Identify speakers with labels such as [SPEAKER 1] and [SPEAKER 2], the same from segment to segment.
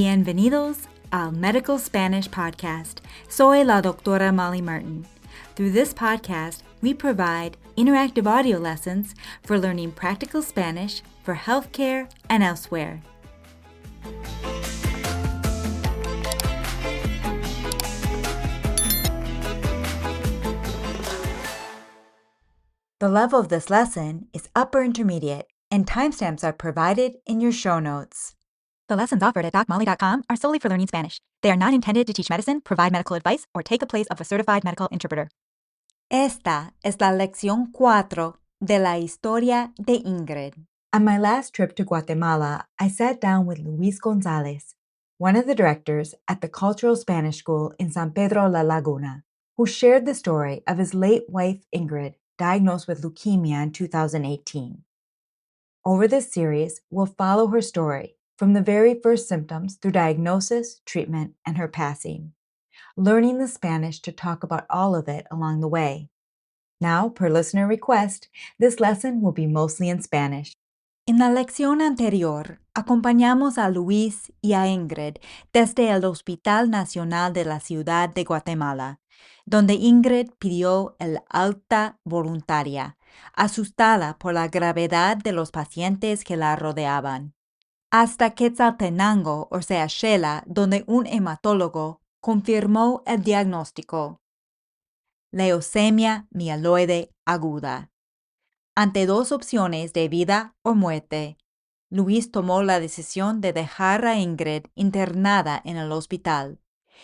[SPEAKER 1] Bienvenidos al Medical Spanish Podcast. Soy la doctora Molly Martin. Through this podcast, we provide interactive audio lessons for learning practical Spanish for healthcare and elsewhere. The level of this lesson is upper intermediate, and timestamps are provided in your show notes. The lessons offered at DocMolly.com are solely for learning Spanish. They are not intended to teach medicine, provide medical advice, or take the place of a certified medical interpreter. Esta es la lección 4 de la historia de Ingrid. On my last trip to Guatemala, I sat down with Luis Gonzalez, one of the directors at the Cultural Spanish School in San Pedro La Laguna, who shared the story of his late wife Ingrid, diagnosed with leukemia in 2018. Over this series, we'll follow her story from the very first symptoms through diagnosis, treatment, and her passing, learning the Spanish to talk about all of it along the way. Now, per listener request, this lesson will be mostly in Spanish. En la lección anterior, acompañamos a Luis y a Ingrid desde el Hospital Nacional de la Ciudad de Guatemala, donde Ingrid pidió el alta voluntaria, asustada por la gravedad de los pacientes que la rodeaban, hasta Quetzaltenango, o sea, Xela, donde un hematólogo confirmó el diagnóstico: leucemia mieloide aguda. Ante dos opciones de vida o muerte, Luis tomó la decisión de dejar a Ingrid internada en el hospital,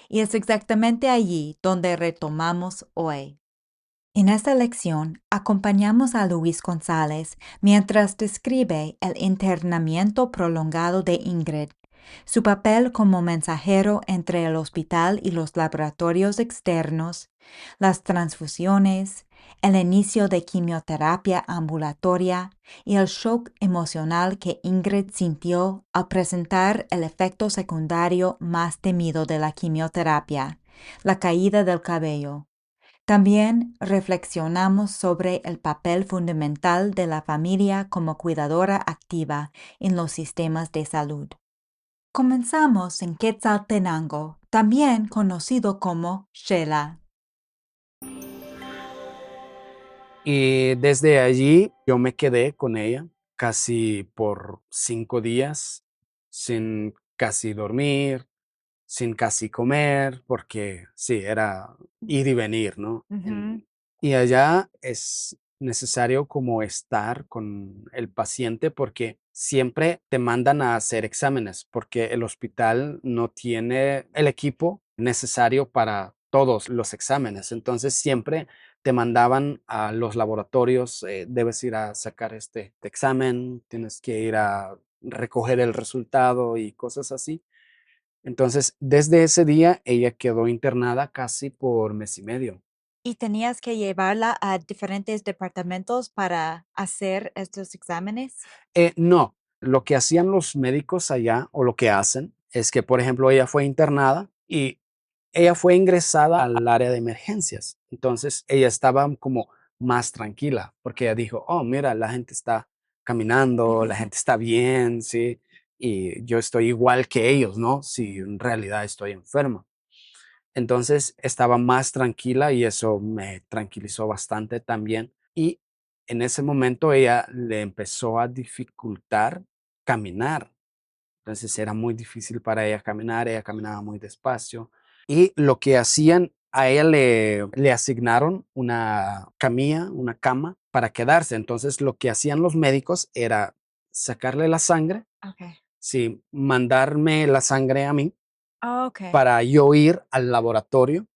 [SPEAKER 1] y es exactamente allí donde retomamos hoy. En esta lección, acompañamos a Luis González mientras describe el internamiento prolongado de Ingrid, su papel como mensajero entre el hospital y los laboratorios externos, las transfusiones, el inicio de quimioterapia ambulatoria y el shock emocional que Ingrid sintió al presentar el efecto secundario más temido de la quimioterapia, la caída del cabello. También reflexionamos sobre el papel fundamental de la familia como cuidadora activa en los sistemas de salud. Comenzamos en Quetzaltenango, también conocido como Xela.
[SPEAKER 2] Y desde allí yo me quedé con ella casi por 5 días, sin casi dormir, sin casi comer, porque sí, era ir y venir, ¿no? Y allá es necesario como estar con el paciente porque siempre te mandan a hacer exámenes, porque el hospital no tiene el equipo necesario para todos los exámenes. Entonces siempre te mandaban a los laboratorios, debes ir a sacar este examen, tienes que ir a recoger el resultado y cosas así. Entonces, desde ese día, ella quedó internada casi por mes y medio.
[SPEAKER 1] ¿Y tenías que llevarla a diferentes departamentos para hacer estos exámenes?
[SPEAKER 2] No, lo que hacían los médicos allá, o lo que hacen, es que, por ejemplo, ella fue internada y ella fue ingresada al área de emergencias. Entonces, ella estaba como más tranquila, porque ella dijo, oh, mira, la gente está caminando, la gente está bien, ¿sí? Y yo estoy igual que ellos, ¿no? Si en realidad estoy enferma. Entonces estaba más tranquila y eso me tranquilizó bastante también. Y en ese momento ella le empezó a dificultar caminar. Entonces era muy difícil para ella caminaba muy despacio. Y lo que hacían, a ella le asignaron una camilla, una cama para quedarse. Entonces lo que hacían los médicos era sacarle la sangre,
[SPEAKER 1] Okay.
[SPEAKER 2] sí, mandarme la sangre a mí
[SPEAKER 1] Okay.
[SPEAKER 2] para yo ir al laboratorio,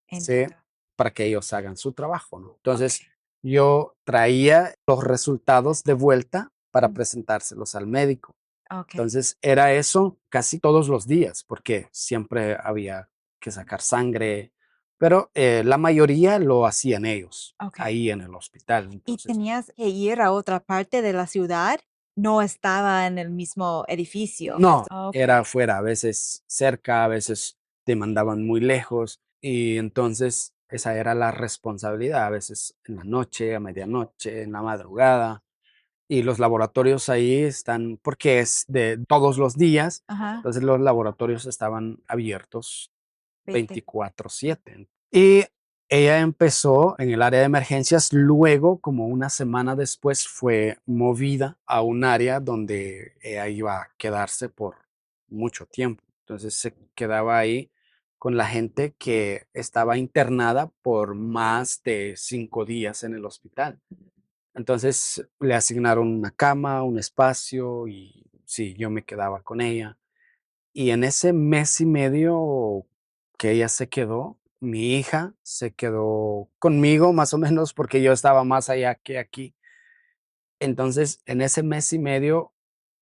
[SPEAKER 2] ¿sí?
[SPEAKER 1] Entiendo.
[SPEAKER 2] Para que ellos hagan su trabajo, ¿no? Entonces, yo traía los resultados de vuelta para presentárselos al médico.
[SPEAKER 1] Okay.
[SPEAKER 2] Entonces, era eso casi todos los días, porque siempre había que sacar sangre, pero la mayoría lo hacían ellos,
[SPEAKER 1] Okay.
[SPEAKER 2] ahí en el hospital.
[SPEAKER 1] ¿Y
[SPEAKER 2] Entonces,
[SPEAKER 1] tenías que ir a otra parte de la ciudad? No estaba en el mismo edificio.
[SPEAKER 2] no,
[SPEAKER 1] Okay.
[SPEAKER 2] era afuera, a veces cerca, a veces te mandaban muy lejos y entonces esa era la responsabilidad, a veces en la noche, a medianoche, en la madrugada. y los laboratorios ahí están, porque es de todos los días,
[SPEAKER 1] Ajá,
[SPEAKER 2] entonces los laboratorios estaban abiertos
[SPEAKER 1] 20.
[SPEAKER 2] 24/7. Y ella empezó en el área de emergencias, luego, como una semana después, fue movida a un área donde ella iba a quedarse por mucho tiempo. Entonces se quedaba ahí con la gente que estaba internada por más de 5 días en el hospital. Entonces le asignaron una cama, un espacio y sí, yo me quedaba con ella. Y en ese mes y medio que ella se quedó, mi hija se quedó conmigo, más o menos, porque yo estaba más allá que aquí. Entonces, en ese mes y medio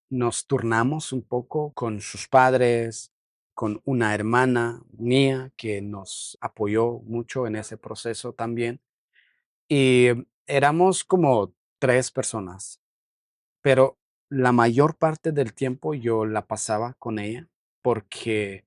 [SPEAKER 2] nos turnamos un poco con sus padres, con una hermana mía que nos apoyó mucho en ese proceso también. Y éramos como 3 personas. Pero la mayor parte del tiempo yo la pasaba con ella, porque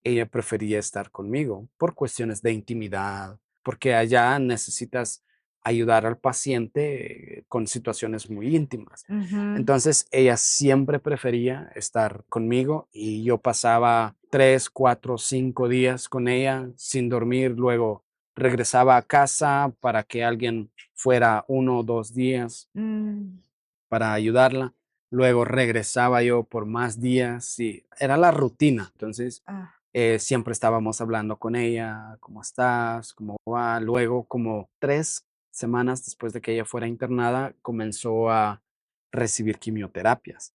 [SPEAKER 2] ella prefería estar conmigo por cuestiones de intimidad, porque allá necesitas ayudar al paciente con situaciones muy íntimas.
[SPEAKER 1] Ujú.
[SPEAKER 2] Entonces, ella siempre prefería estar conmigo y yo pasaba 3, 4, 5 días con ella sin dormir, luego regresaba a casa para que alguien fuera 1 o 2 días
[SPEAKER 1] Mm,
[SPEAKER 2] para ayudarla. Luego regresaba yo por más días y era la rutina. Entonces,
[SPEAKER 1] ah,
[SPEAKER 2] siempre estábamos hablando con ella, ¿cómo estás? ¿Cómo va? Luego, como 3 semanas después de que ella fuera internada, comenzó a recibir quimioterapias.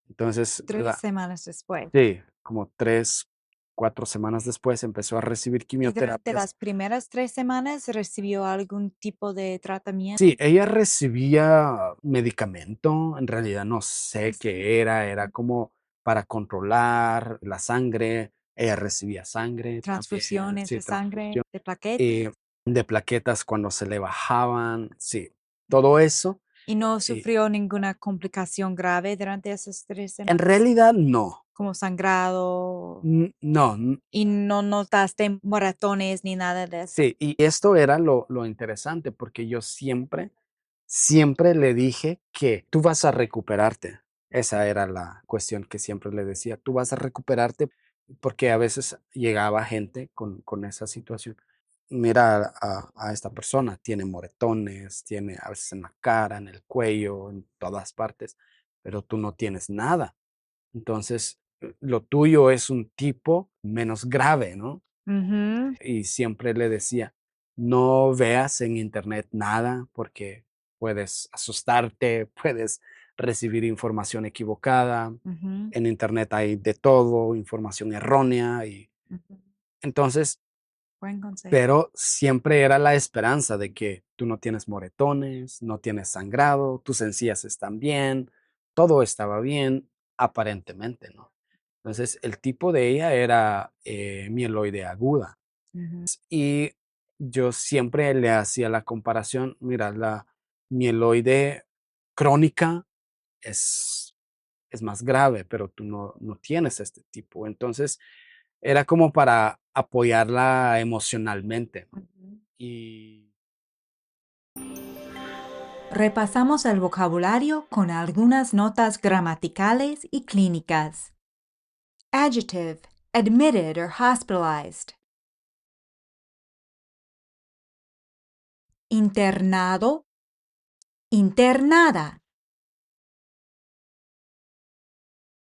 [SPEAKER 2] Entonces,
[SPEAKER 1] 3 semanas después.
[SPEAKER 2] sí, como 3, 4 semanas después empezó a recibir
[SPEAKER 1] ¿Y durante
[SPEAKER 2] quimioterapias.
[SPEAKER 1] las primeras 3 semanas recibió algún tipo de
[SPEAKER 2] Sí,
[SPEAKER 1] tratamiento?
[SPEAKER 2] ella recibía medicamento, en realidad no sé qué era como para controlar la sangre, ella recibía sangre también,
[SPEAKER 1] Transfusiones
[SPEAKER 2] sí,
[SPEAKER 1] de sangre,
[SPEAKER 2] transfusión,
[SPEAKER 1] de plaquetas.
[SPEAKER 2] eh, de plaquetas cuando se le bajaban, sí, todo eso,
[SPEAKER 1] ¿Y no
[SPEAKER 2] y
[SPEAKER 1] sufrió ninguna complicación grave durante esas tres
[SPEAKER 2] en
[SPEAKER 1] semanas?
[SPEAKER 2] realidad no,
[SPEAKER 1] Como sangrado.
[SPEAKER 2] no,
[SPEAKER 1] ¿Y no notaste moratones ni nada de eso?
[SPEAKER 2] sí, y esto era lo interesante, porque yo siempre le dije que tú vas a recuperarte. Esa era la cuestión que siempre le decía, tú vas a recuperarte, porque a veces llegaba gente con esa situación. Mira a esta persona, tiene moretones, tiene a veces en la cara, en el cuello, en todas partes, pero tú no tienes nada. Entonces, lo tuyo es un tipo menos grave, ¿no?
[SPEAKER 1] Ujú,
[SPEAKER 2] Y siempre le decía, no veas en internet nada porque puedes asustarte, puedes recibir información equivocada.
[SPEAKER 1] ujú,
[SPEAKER 2] En internet hay de todo, información errónea y
[SPEAKER 1] ujú.
[SPEAKER 2] entonces,
[SPEAKER 1] Buen consejo.
[SPEAKER 2] pero siempre era la esperanza de que tú no tienes moretones, no tienes sangrado, tus encías están bien, todo estaba bien, aparentemente, ¿no? Entonces, el tipo de ella era mieloide aguda.
[SPEAKER 1] Ujú,
[SPEAKER 2] Y yo siempre le hacía la comparación, mira, la mieloide crónica es, es más grave, pero tú no tienes este tipo. Entonces, era como para apoyarla emocionalmente, ¿no?
[SPEAKER 1] ujú.
[SPEAKER 2] Y
[SPEAKER 1] Repasamos el vocabulario con algunas notas gramaticales y clínicas. Adjective, admitted or hospitalized. Internado, internada.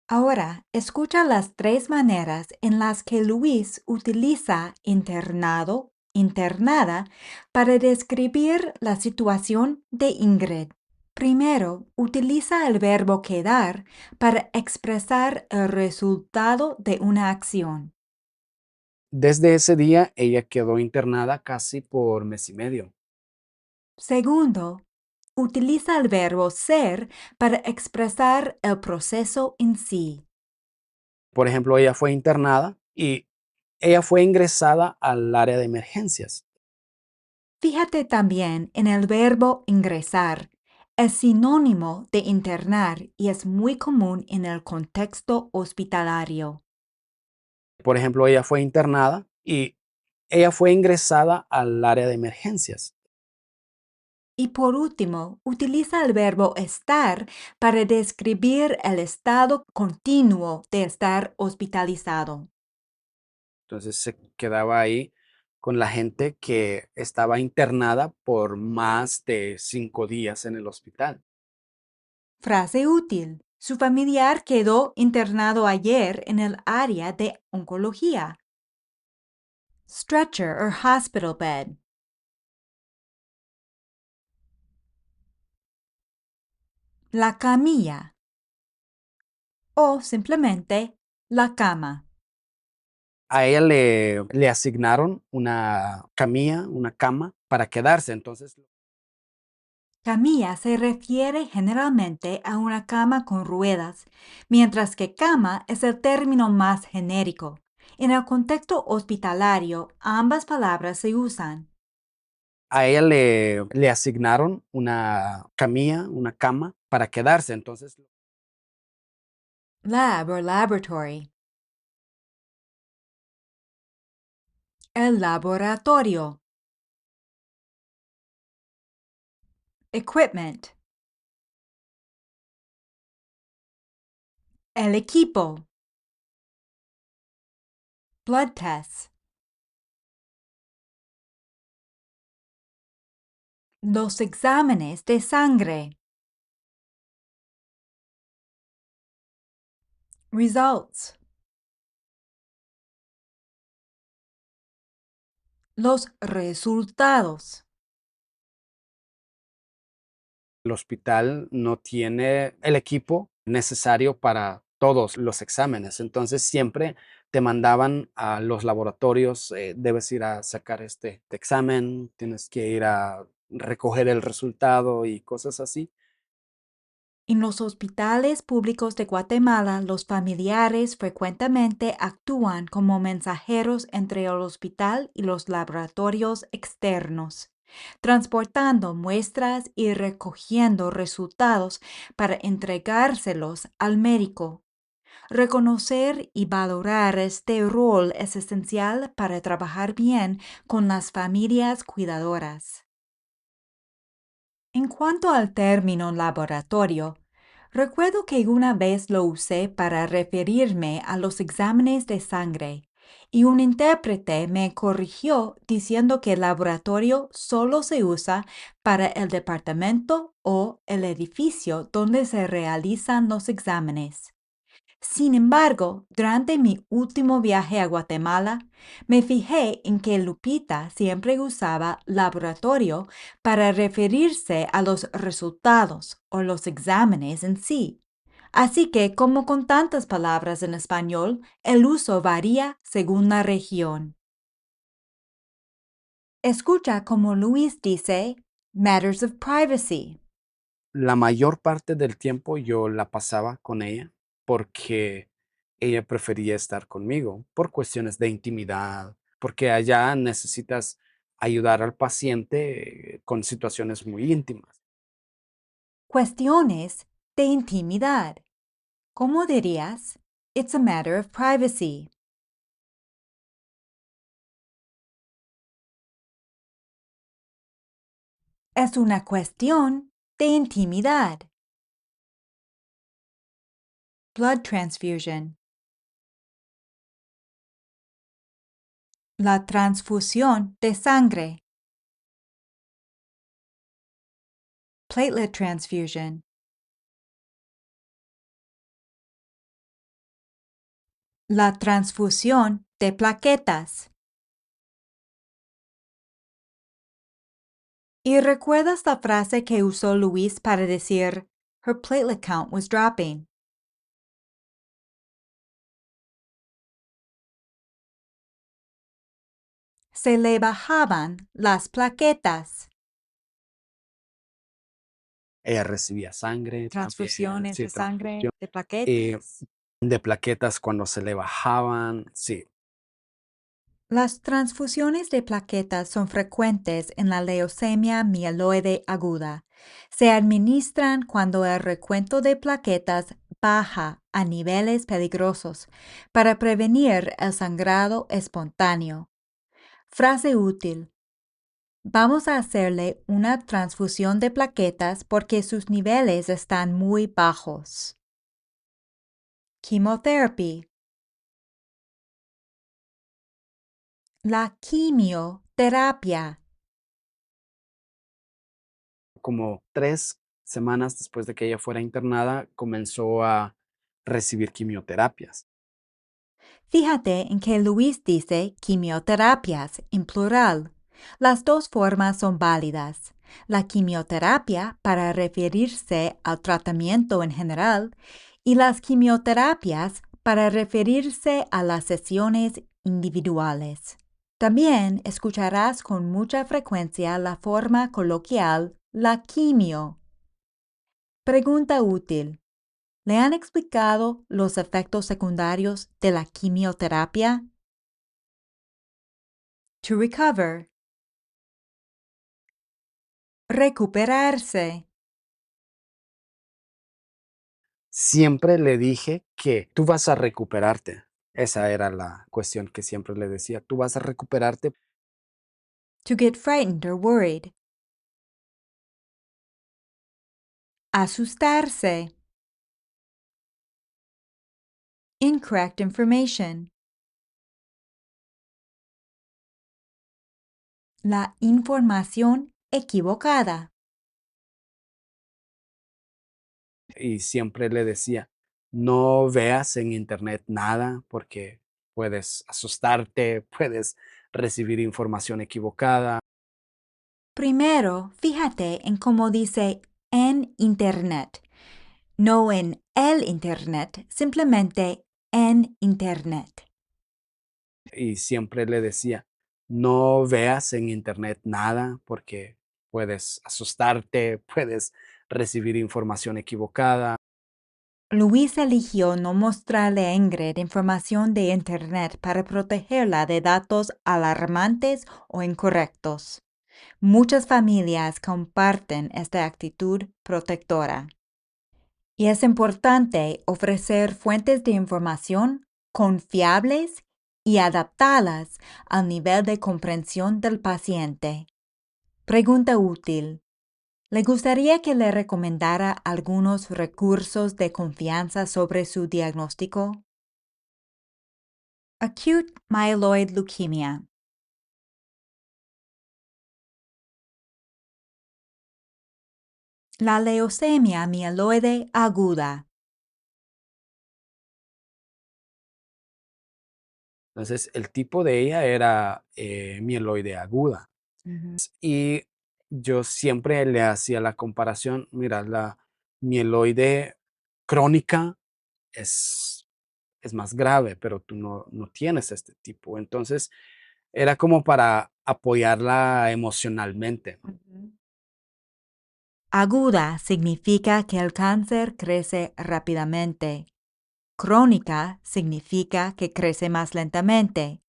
[SPEAKER 1] Ahora, escucha las 3 maneras en las que Luis utiliza internado, internada, para describir la situación de Ingrid. Primero, utiliza el verbo quedar para expresar el resultado de una acción.
[SPEAKER 2] desde ese día ella quedó internada casi por mes y medio.
[SPEAKER 1] Segundo, utiliza el verbo ser para expresar el proceso en sí.
[SPEAKER 2] Por ejemplo, ella fue internada y ella fue ingresada al área de emergencias.
[SPEAKER 1] Fíjate también en el verbo ingresar. Es sinónimo de internar y es muy común en el contexto hospitalario.
[SPEAKER 2] Por ejemplo, ella fue internada y ella fue ingresada al área de emergencias.
[SPEAKER 1] Y por último, utiliza el verbo estar para describir el estado continuo de estar hospitalizado.
[SPEAKER 2] Entonces se quedaba ahí con la gente que estaba internada por más de 5 días en el hospital.
[SPEAKER 1] Frase útil. Su familiar quedó internado ayer en el área de oncología. Stretcher or hospital bed. La camilla. O simplemente la cama.
[SPEAKER 2] A ella le asignaron una camilla, una cama para quedarse. Entonces,
[SPEAKER 1] Camilla se refiere generalmente a una cama con ruedas, mientras que cama es el término más genérico. En el contexto hospitalario, ambas palabras se usan.
[SPEAKER 2] a ella le asignaron una camilla, una cama para quedarse. Entonces,
[SPEAKER 1] Lab or laboratory. El laboratorio. Equipment. El equipo. Blood tests. Los exámenes de sangre. Results. Los resultados.
[SPEAKER 2] el hospital no tiene el equipo necesario para todos los exámenes. Entonces, siempre te mandaban a los laboratorios, debes ir a sacar este examen, tienes que ir a recoger el resultado y cosas así.
[SPEAKER 1] En los hospitales públicos de Guatemala, los familiares frecuentemente actúan como mensajeros entre el hospital y los laboratorios externos, transportando muestras y recogiendo resultados para entregárselos al médico. Reconocer y valorar este rol es esencial para trabajar bien con las familias cuidadoras. En cuanto al término laboratorio, recuerdo que una vez lo usé para referirme a los exámenes de sangre y un intérprete me corrigió diciendo que laboratorio solo se usa para el departamento o el edificio donde se realizan los exámenes. Sin embargo, durante mi último viaje a Guatemala, me fijé en que Lupita siempre usaba laboratorio para referirse a los resultados o los exámenes en sí. Así que, como con tantas palabras en español, el uso varía según la región. Escucha como Luis dice matters of privacy.
[SPEAKER 2] La mayor parte del tiempo yo la pasaba con ella porque ella prefería estar conmigo por cuestiones de intimidad, porque allá necesitas ayudar al paciente con situaciones muy íntimas.
[SPEAKER 1] Cuestiones de intimidad. ¿Cómo dirías? It's a matter of privacy. Es una cuestión de intimidad. Blood transfusion. La transfusión de sangre. Platelet transfusion. La transfusión de plaquetas. ¿Y recuerdas la frase que usó Luis para decir her platelet count was dropping? Se le bajaban las plaquetas.
[SPEAKER 2] Ella recibía sangre también,
[SPEAKER 1] Transfusiones
[SPEAKER 2] sí,
[SPEAKER 1] de sangre,
[SPEAKER 2] transfusión
[SPEAKER 1] de
[SPEAKER 2] eh,
[SPEAKER 1] plaquetas.
[SPEAKER 2] de plaquetas cuando se le bajaban, sí.
[SPEAKER 1] Las transfusiones de plaquetas son frecuentes en la leucemia mieloide aguda. Se administran cuando el recuento de plaquetas baja a niveles peligrosos para prevenir el sangrado espontáneo. Frase útil. Vamos a hacerle una transfusión de plaquetas porque sus niveles están muy bajos. Chemotherapy. La quimioterapia.
[SPEAKER 2] Como 3 semanas después de que ella fuera internada, comenzó a recibir quimioterapias.
[SPEAKER 1] Fíjate en que Luis dice quimioterapias en plural. Las dos formas son válidas. La quimioterapia para referirse al tratamiento en general y las quimioterapias para referirse a las sesiones individuales. También escucharás con mucha frecuencia la forma coloquial la quimio. Pregunta útil. ¿Le han explicado los efectos secundarios de la quimioterapia? To recover. Recuperarse.
[SPEAKER 2] Siempre le dije que tú vas a recuperarte. Esa era la cuestión que siempre le decía, tú vas a recuperarte.
[SPEAKER 1] To get frightened or worried. Asustarse. Incorrect information. La información equivocada.
[SPEAKER 2] Y siempre le decía, no veas en internet nada porque puedes asustarte, puedes recibir información equivocada.
[SPEAKER 1] Primero, fíjate en cómo dice en Internet, no en el Internet, simplemente en Internet.
[SPEAKER 2] Y siempre le decía, no veas en internet nada porque puedes asustarte, puedes recibir información equivocada.
[SPEAKER 1] Luis eligió no mostrarle a Ingrid información de Internet para protegerla de datos alarmantes o incorrectos. Muchas familias comparten esta actitud protectora. Y es importante ofrecer fuentes de información confiables y adaptadas al nivel de comprensión del paciente. Pregunta útil. ¿Le gustaría que le recomendara algunos recursos de confianza sobre su diagnóstico? Acute myeloid leukemia. La leucemia mieloide aguda.
[SPEAKER 2] Entonces, el tipo de ella era mieloide aguda. Y yo siempre le hacía la comparación, mira, la mieloide crónica es, es más grave, pero tú no tienes este tipo. Entonces, era como para apoyarla emocionalmente, ¿no?
[SPEAKER 1] Ujú. Aguda significa que el cáncer crece rápidamente. Crónica significa que crece más lentamente.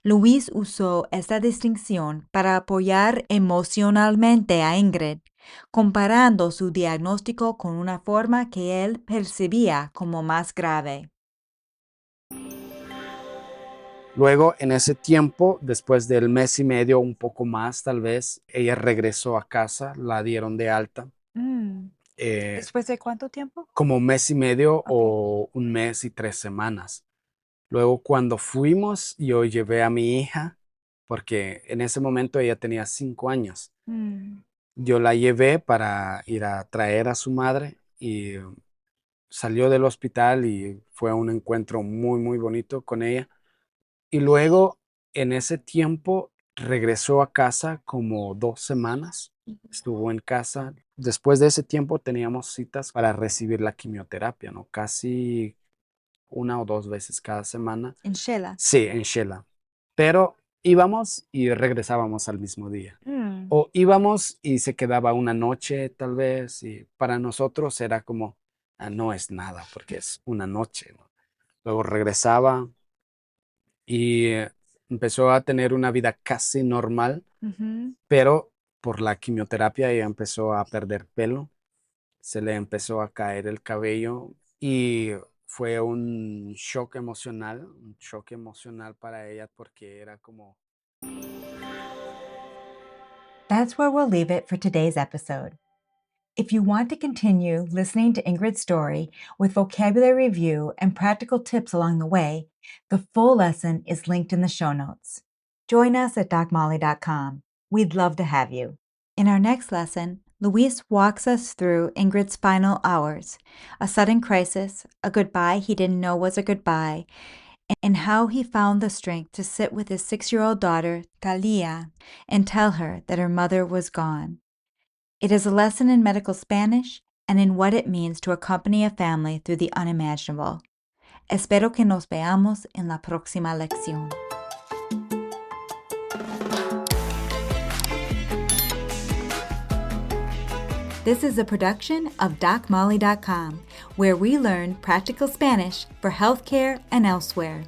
[SPEAKER 1] Luis usó esta distinción para apoyar emocionalmente a Ingrid, comparando su diagnóstico con una forma que él percibía como más grave.
[SPEAKER 2] Luego, en ese tiempo, después del mes y medio, un poco más tal vez, ella regresó a casa, la dieron de alta,
[SPEAKER 1] Mm,
[SPEAKER 2] eh,
[SPEAKER 1] ¿Después de cuánto tiempo?
[SPEAKER 2] como un mes y medio
[SPEAKER 1] Ok.
[SPEAKER 2] o un mes y 3 semanas. Luego, cuando fuimos, yo llevé a mi hija, porque en ese momento ella tenía 5 años.
[SPEAKER 1] Mm,
[SPEAKER 2] Yo la llevé para ir a traer a su madre y salió del hospital y fue un encuentro muy, muy bonito con ella. Y luego, en ese tiempo, regresó a casa como 2 semanas. Estuvo en casa. Después de ese tiempo teníamos citas para recibir la quimioterapia, ¿no? Casi 1 o 2 veces cada semana.
[SPEAKER 1] en Shela.
[SPEAKER 2] Sí, en Shela. Pero íbamos y regresábamos al mismo día.
[SPEAKER 1] Mm,
[SPEAKER 2] O íbamos y se quedaba una noche tal vez. Y para nosotros era como, "Ah, no es nada porque es una noche, ¿no?". Luego regresaba y empezó a tener una vida casi normal,
[SPEAKER 1] ujú.
[SPEAKER 2] pero por la quimioterapia ella empezó a perder pelo, se le empezó a caer el cabello y fue un shock emocional para ella porque era como
[SPEAKER 1] That's where we'll leave it for today's episode. If you want to continue listening to Ingrid's story with vocabulary review and practical tips along the way, the full lesson is linked in the show notes. Join us at DocMolly.com. We'd love to have you. In our next lesson, Luis walks us through Ingrid's final hours, a sudden crisis, a goodbye he didn't know was a goodbye, and how he found the strength to sit with his 6-year-old daughter, Talia, and tell her that her mother was gone. It is a lesson in medical Spanish and in what it means to accompany a family through the unimaginable. Espero que nos veamos en la próxima lección. This is a production of DocMolly.com, where we learn practical Spanish for healthcare and elsewhere.